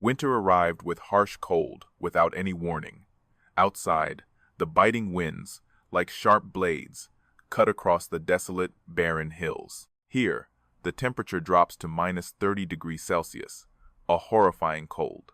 Winter arrived with harsh cold, without any warning. Outside, the biting winds, like sharp blades, cut across the desolate, barren hills. Here, the temperature drops to minus 30 degrees Celsius, a horrifying cold.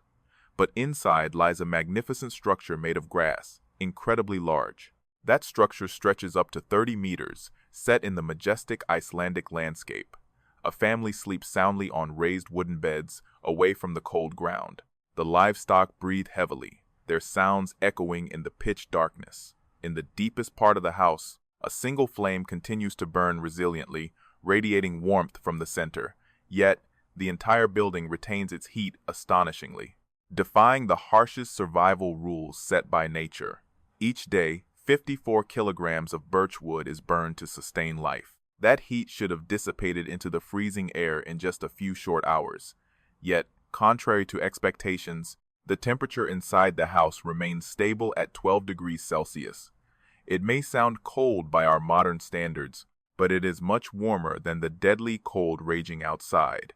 But inside lies a magnificent structure made of grass, incredibly large. That structure stretches up to 30 meters, set in the majestic Icelandic landscape. A family sleeps soundly on raised wooden beds, away from the cold ground. The livestock breathe heavily, their sounds echoing in the pitch darkness. In the deepest part of the house, a single flame continues to burn resiliently, radiating warmth from the center. Yet, the entire building retains its heat astonishingly, defying the harshest survival rules set by nature. Each day, 54 kilograms of birch wood is burned to sustain life. That heat should have dissipated into the freezing air in just a few short hours. Yet, contrary to expectations, the temperature inside the house remains stable at 12 degrees Celsius. It may sound cold by our modern standards, but it is much warmer than the deadly cold raging outside.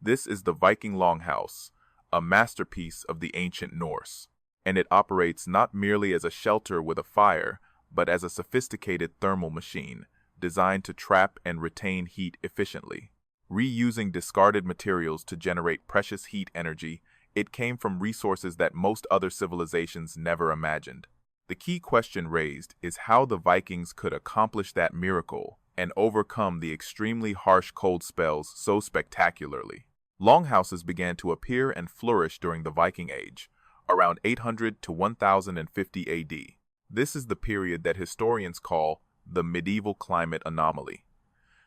This is the Viking longhouse, a masterpiece of the ancient Norse, and it operates not merely as a shelter with a fire, but as a sophisticated thermal machine, designed to trap and retain heat efficiently. Reusing discarded materials to generate precious heat energy, it came from resources that most other civilizations never imagined. The key question raised is how the Vikings could accomplish that miracle and overcome the extremely harsh cold spells so spectacularly. Longhouses began to appear and flourish during the Viking Age, around 800 to 1050 AD. This is the period that historians call the medieval climate anomaly.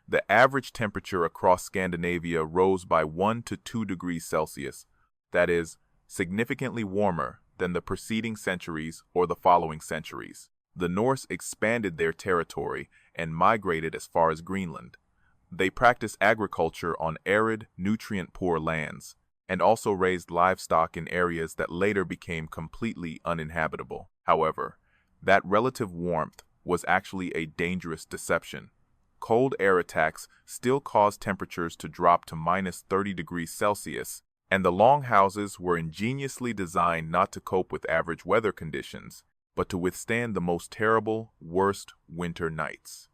The average temperature across Scandinavia rose by 1 to 2 degrees Celsius, that is, significantly warmer than the preceding centuries or the following centuries. The Norse expanded their territory and migrated as far as Greenland. They practiced agriculture on arid, nutrient-poor lands, and also raised livestock in areas that later became completely uninhabitable. However, that relative warmth was actually a dangerous deception. Cold air attacks still caused temperatures to drop to minus 30 degrees Celsius, and the longhouses were ingeniously designed not to cope with average weather conditions, but to withstand the most terrible, worst winter nights.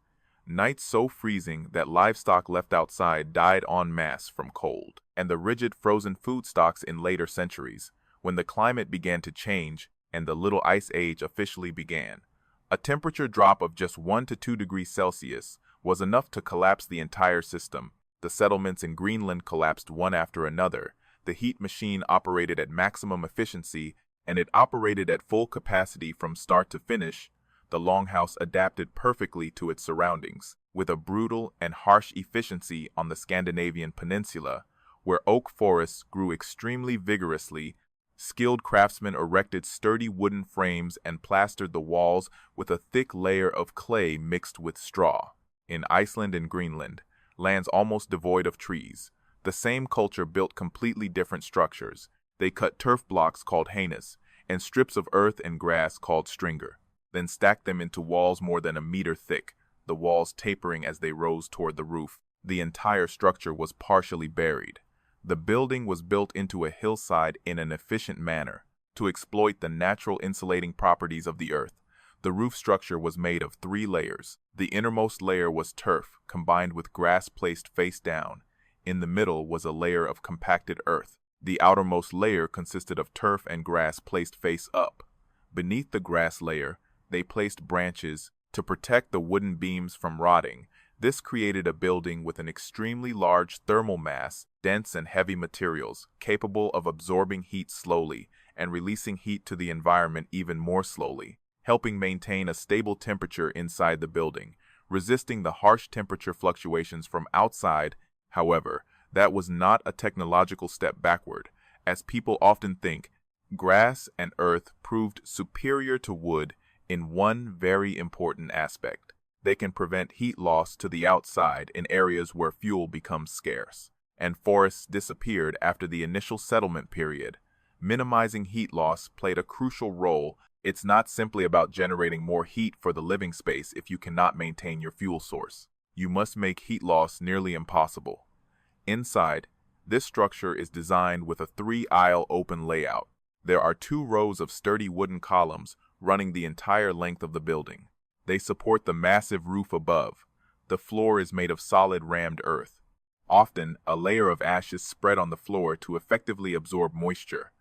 Nights so freezing that livestock left outside died en masse from cold, and the rigid frozen food stocks in later centuries, when the climate began to change and the Little Ice Age officially began. A temperature drop of just 1 to 2 degrees Celsius was enough to collapse the entire system. The settlements in Greenland collapsed one after another. The heat machine operated at maximum efficiency, and it operated at full capacity from start to finish. The longhouse adapted perfectly to its surroundings, with a brutal and harsh efficiency on the Scandinavian peninsula, where oak forests grew extremely vigorously. Skilled craftsmen erected sturdy wooden frames and plastered the walls with a thick layer of clay mixed with straw. In Iceland and Greenland, lands almost devoid of trees, the same culture built completely different structures. They cut turf blocks called hanas and strips of earth and grass called stringer, then stacked them into walls more than a meter thick, the walls tapering as they rose toward the roof. The entire structure was partially buried. The building was built into a hillside in an efficient manner to exploit the natural insulating properties of the earth. The roof structure was made of 3 layers. The innermost layer was turf, combined with grass placed face down. In the middle was a layer of compacted earth. The outermost layer consisted of turf and grass placed face up. Beneath the grass layer, they placed branches to protect the wooden beams from rotting. This created a building with an extremely large thermal mass, dense and heavy materials, capable of absorbing heat slowly and releasing heat to the environment even more slowly, helping maintain a stable temperature inside the building, resisting the harsh temperature fluctuations from outside. However, that was not a technological step backward. As people often think, grass and earth proved superior to wood in one very important aspect. They can prevent heat loss to the outside in areas where fuel becomes scarce, and forests disappeared after the initial settlement period. Minimizing heat loss played a crucial role. It's not simply about generating more heat for the living space if you cannot maintain your fuel source. You must make heat loss nearly impossible. Inside, This structure is designed with a three-aisle open layout. There are 2 rows of sturdy wooden columns running the entire length of the building. They support the massive roof above. The floor is made of solid rammed earth. Often, a layer of ash is spread on the floor to effectively absorb moisture.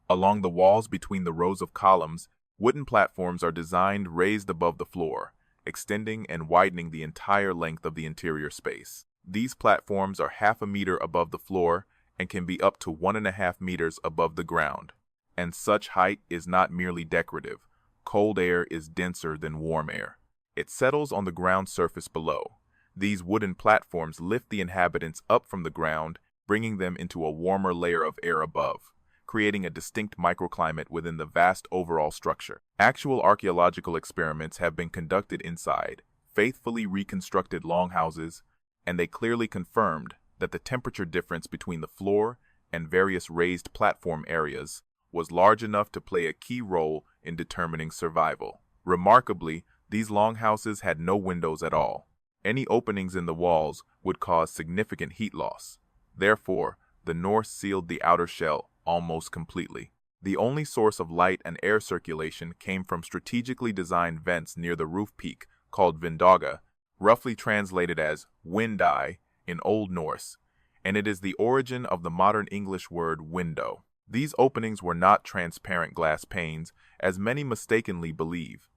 Along the walls between the rows of columns, wooden platforms are designed raised above the floor, extending and widening the entire length of the interior space. These platforms are half a meter above the floor and can be up to 1.5 meters above the ground. And such height is not merely decorative. Cold air is denser than warm air. It settles on the ground surface below. These wooden platforms lift the inhabitants up from the ground, bringing them into a warmer layer of air above, creating a distinct microclimate within the vast overall structure. Actual archaeological experiments have been conducted inside faithfully reconstructed longhouses, and they clearly confirmed that the temperature difference between the floor and various raised platform areas was large enough to play a key role in determining survival. Remarkably, these longhouses had no windows at all. Any openings in the walls would cause significant heat loss. Therefore, the Norse sealed the outer shell almost completely. The only source of light and air circulation came from strategically designed vents near the roof peak called vindaga, roughly translated as wind eye in Old Norse, and it is the origin of the modern English word window. These openings were not transparent glass panes, as many mistakenly believe.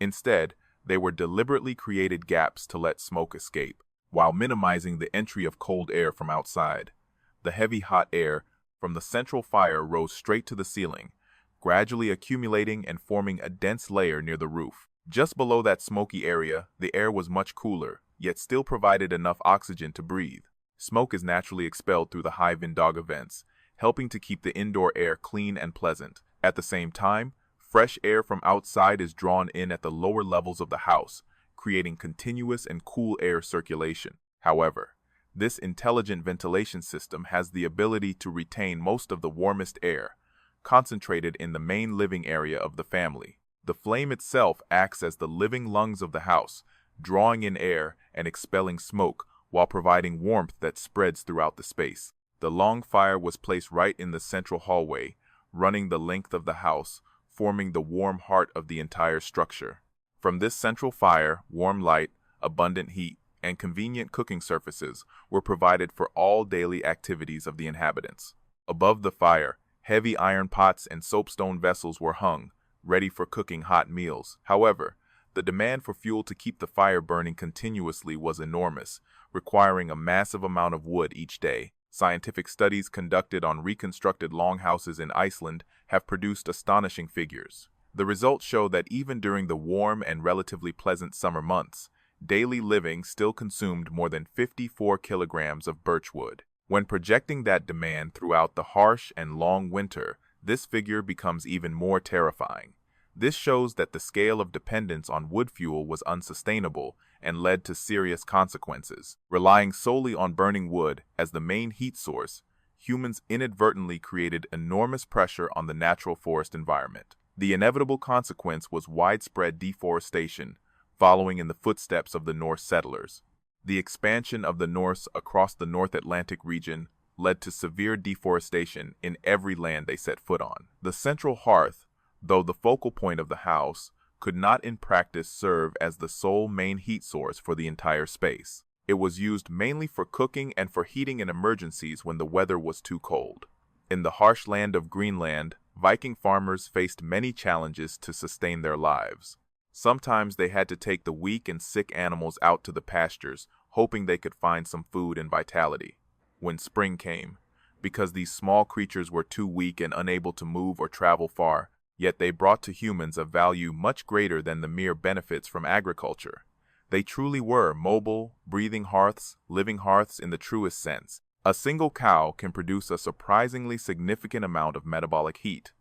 Instead, they were deliberately created gaps to let smoke escape, while minimizing the entry of cold air from outside. The heavy hot air from the central fire rose straight to the ceiling, gradually accumulating and forming a dense layer near the roof. Just below that smoky area, the air was much cooler, yet still provided enough oxygen to breathe. Smoke is naturally expelled through the high vindaga vents, helping to keep the indoor air clean and pleasant. At the same time, fresh air from outside is drawn in at the lower levels of the house, creating continuous and cool air circulation. However, this intelligent ventilation system has the ability to retain most of the warmest air, concentrated in the main living area of the family. The flame itself acts as the living lungs of the house, drawing in air and expelling smoke while providing warmth that spreads throughout the space. The long fire was placed right in the central hallway, running the length of the house, forming the warm heart of the entire structure. From this central fire, warm light, abundant heat, and convenient cooking surfaces were provided for all daily activities of the inhabitants. Above the fire, heavy iron pots and soapstone vessels were hung, ready for cooking hot meals. However, the demand for fuel to keep the fire burning continuously was enormous, requiring a massive amount of wood each day. Scientific studies conducted on reconstructed longhouses in Iceland have produced astonishing figures. The results show that even during the warm and relatively pleasant summer months, daily living still consumed more than 54 kilograms of birch wood. When projecting that demand throughout the harsh and long winter, this figure becomes even more terrifying. This shows that the scale of dependence on wood fuel was unsustainable and led to serious consequences. Relying solely on burning wood as the main heat source, humans inadvertently created enormous pressure on the natural forest environment. The inevitable consequence was widespread deforestation, following in the footsteps of the Norse settlers. The expansion of the Norse across the North Atlantic region led to severe deforestation in every land they set foot on. The central hearth, though the focal point of the house, could not in practice serve as the sole main heat source for the entire space. It was used mainly for cooking and for heating in emergencies when the weather was too cold. In the harsh land of Greenland, Viking farmers faced many challenges to sustain their lives. Sometimes they had to take the weak and sick animals out to the pastures, hoping they could find some food and vitality. When spring came, because these small creatures were too weak and unable to move or travel far, yet they brought to humans a value much greater than the mere benefits from agriculture. They truly were mobile, breathing hearths, living hearths in the truest sense. A single cow can produce a surprisingly significant amount of metabolic heat.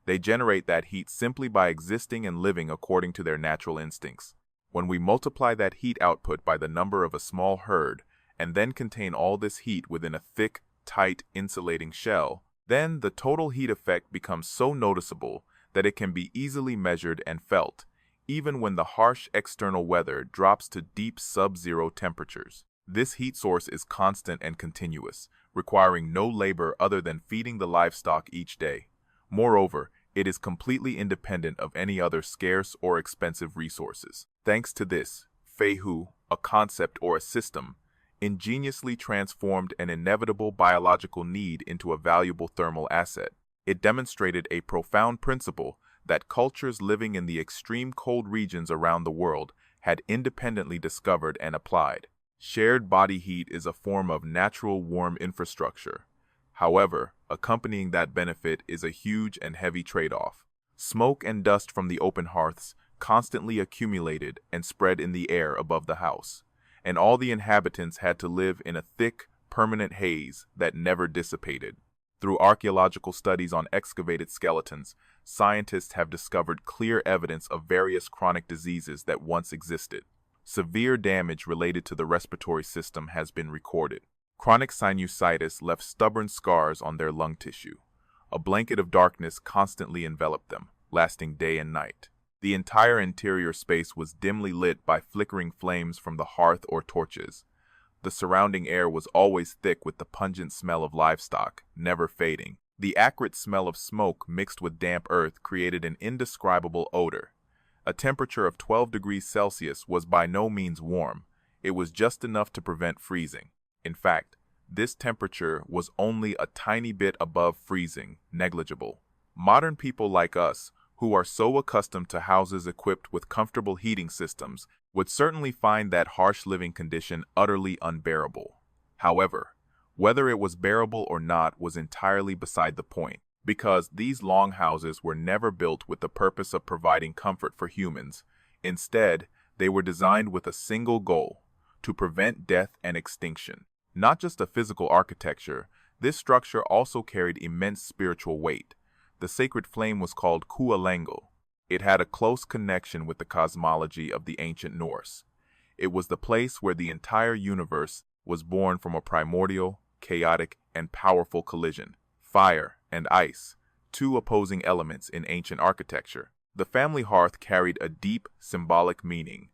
They generate that heat simply by existing and living according to their natural instincts. When we multiply that heat output by the number of a small herd, and then contain all this heat within a thick, tight, insulating shell, then the total heat effect becomes so noticeable that it can be easily measured and felt, even when the harsh external weather drops to deep sub-zero temperatures. This heat source is constant and continuous, requiring no labor other than feeding the livestock each day. Moreover, it is completely independent of any other scarce or expensive resources. Thanks to this, Fehu, a concept or a system, ingeniously transformed an inevitable biological need into a valuable thermal asset. It demonstrated a profound principle that cultures living in the extreme cold regions around the world had independently discovered and applied. Shared body heat is a form of natural warm infrastructure. However, accompanying that benefit is a huge and heavy trade-off. Smoke and dust from the open hearths constantly accumulated and spread in the air above the house, and all the inhabitants had to live in a thick, permanent haze that never dissipated. Through archaeological studies on excavated skeletons, scientists have discovered clear evidence of various chronic diseases that once existed. Severe damage related to the respiratory system has been recorded. Chronic sinusitis left stubborn scars on their lung tissue. A blanket of darkness constantly enveloped them, lasting day and night. The entire interior space was dimly lit by flickering flames from the hearth or torches. The surrounding air was always thick with the pungent smell of livestock, never fading. The acrid smell of smoke mixed with damp earth created an indescribable odor. A temperature of 12 degrees Celsius was by no means warm. It was just enough to prevent freezing. In fact, this temperature was only a tiny bit above freezing, negligible. Modern people like us, who are so accustomed to houses equipped with comfortable heating systems, would certainly find that harsh living condition utterly unbearable. However, whether it was bearable or not was entirely beside the point, because these longhouses were never built with the purpose of providing comfort for humans. Instead, they were designed with a single goal: to prevent death and extinction. Not just a physical architecture, this structure also carried immense spiritual weight. The sacred flame was called Kualango. It had a close connection with the cosmology of the ancient Norse. It was the place where the entire universe was born from a primordial, chaotic, and powerful collision. Fire and ice, two opposing elements in ancient architecture. The family hearth carried a deep, symbolic meaning,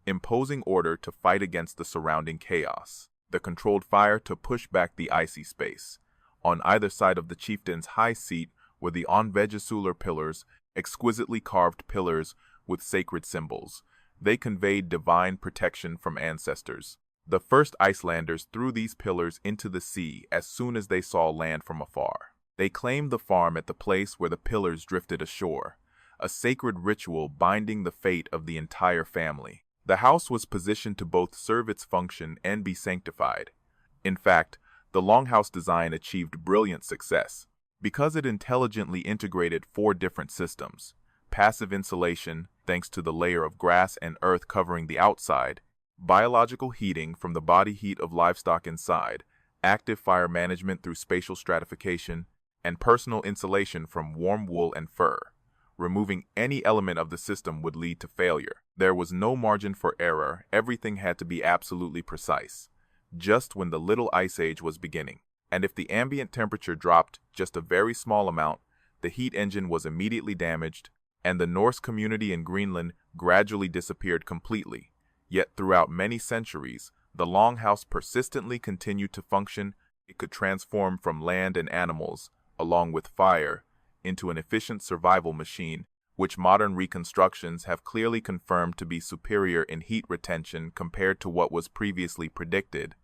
imposing order to fight against the surrounding chaos. The controlled fire to push back the icy space. On either side of the chieftain's high seat were the onvegesular pillars, exquisitely carved pillars with sacred symbols. They conveyed divine protection from ancestors. The first Icelanders threw these pillars into the sea as soon as they saw land from afar. They claimed the farm at the place where the pillars drifted ashore, a sacred ritual binding the fate of the entire family. The house was positioned to both serve its function and be sanctified. In fact, the longhouse design achieved brilliant success because it intelligently integrated 4 different systems: passive insulation, thanks to the layer of grass and earth covering the outside; biological heating from the body heat of livestock inside; active fire management through spatial stratification; and personal insulation from warm wool and fur. Removing any element of the system would lead to failure. There was no margin for error. Everything had to be absolutely precise, just when the Little Ice Age was beginning. And if the ambient temperature dropped just a very small amount, the heat engine was immediately damaged, and the Norse community in Greenland gradually disappeared completely. Yet throughout many centuries, the longhouse persistently continued to function. It could transform from land and animals, along with fire, into an efficient survival machine, which modern reconstructions have clearly confirmed to be superior in heat retention compared to what was previously predicted.